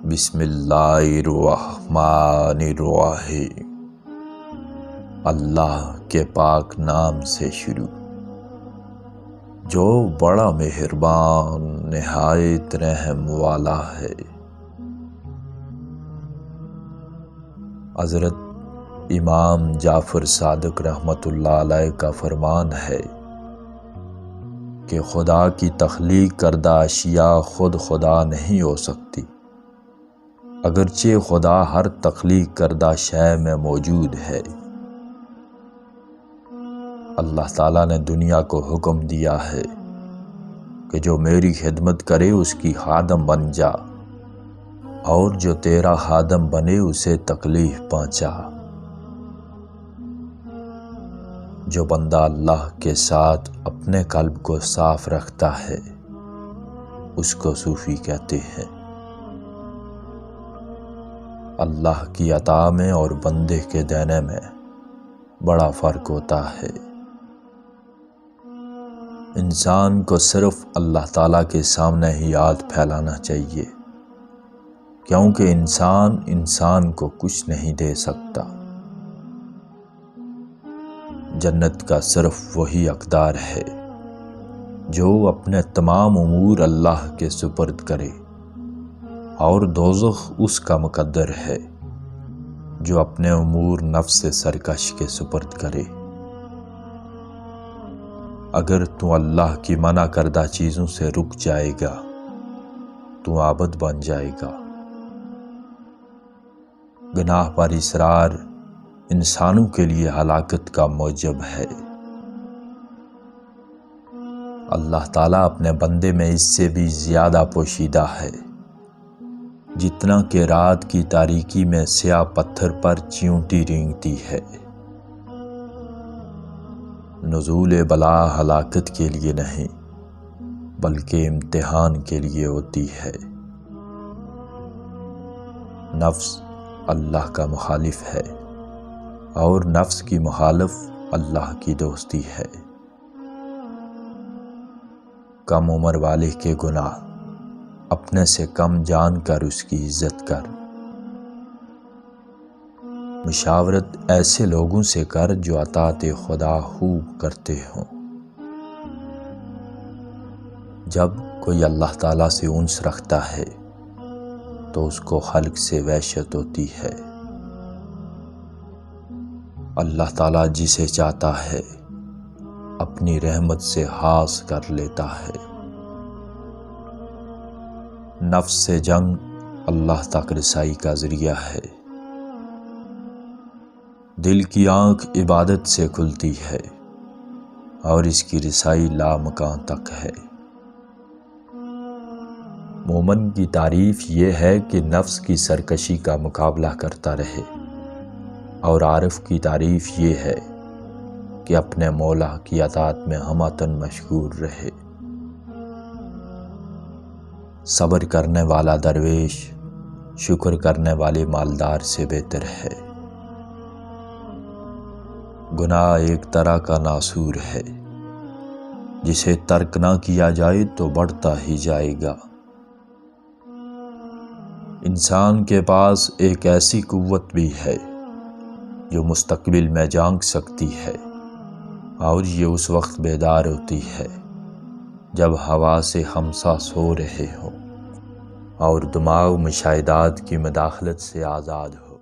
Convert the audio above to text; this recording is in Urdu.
بسم اللہ الرحمن الرحیم۔ اللہ کے پاک نام سے شروع جو بڑا مہربان نہایت رحم والا ہے۔ حضرت امام جعفر صادق رحمۃ اللہ علیہ کا فرمان ہے کہ خدا کی تخلیق کردہ اشیاء خود خدا نہیں ہو سکتی، اگرچہ خدا ہر تخلیق کردہ شے میں موجود ہے۔ اللہ تعالیٰ نے دنیا کو حکم دیا ہے کہ جو میری خدمت کرے اس کی خادم بن جا، اور جو تیرا خادم بنے اسے تکلیف پہنچا۔ جو بندہ اللہ کے ساتھ اپنے قلب کو صاف رکھتا ہے اس کو صوفی کہتے ہیں۔ اللہ کی عطا میں اور بندے کے دینے میں بڑا فرق ہوتا ہے۔ انسان کو صرف اللہ تعالیٰ کے سامنے ہی ہاتھ پھیلانا چاہیے، کیونکہ انسان کو کچھ نہیں دے سکتا۔ جنت کا صرف وہی حقدار ہے جو اپنے تمام امور اللہ کے سپرد کرے، اور دوزخ اس کا مقدر ہے جو اپنے امور نفس سرکش کے سپرد کرے۔ اگر تو اللہ کی منع کردہ چیزوں سے رک جائے گا تو عابد بن جائے گا۔ گناہ پر اصرار انسانوں کے لیے ہلاکت کا موجب ہے۔ اللہ تعالیٰ اپنے بندے میں اس سے بھی زیادہ پوشیدہ ہے جتنا کہ رات کی تاریکی میں سیاہ پتھر پر چیونٹی رینگتی ہے۔ نزول بلا ہلاکت کے لیے نہیں بلکہ امتحان کے لیے ہوتی ہے۔ نفس اللہ کا مخالف ہے اور نفس کی مخالف اللہ کی دوستی ہے۔ کم عمر والے کے گناہ اپنے سے کم جان کر اس کی عزت کر۔ مشاورت ایسے لوگوں سے کر جو اطاعت خدا خوب کرتے ہوں۔ جب کوئی اللہ تعالیٰ سے انس رکھتا ہے تو اس کو خلق سے وحشت ہوتی ہے۔ اللہ تعالیٰ جسے چاہتا ہے اپنی رحمت سے خاص کر لیتا ہے۔ نفس سے جنگ اللہ تک رسائی کا ذریعہ ہے۔ دل کی آنکھ عبادت سے کھلتی ہے اور اس کی رسائی لامکان تک ہے۔ مومن کی تعریف یہ ہے کہ نفس کی سرکشی کا مقابلہ کرتا رہے، اور عارف کی تعریف یہ ہے کہ اپنے مولا کی اطاعت میں ہمتاً مشغول رہے۔ صبر کرنے والا درویش شکر کرنے والے مالدار سے بہتر ہے۔ گناہ ایک طرح کا ناسور ہے، جسے ترک نہ کیا جائے تو بڑھتا ہی جائے گا۔ انسان کے پاس ایک ایسی قوت بھی ہے جو مستقبل میں جانگ سکتی ہے، اور یہ اس وقت بیدار ہوتی ہے جب ہوا سے خمسہ سو رہے ہوں اور دماغ مشاہدات کی مداخلت سے آزاد ہو۔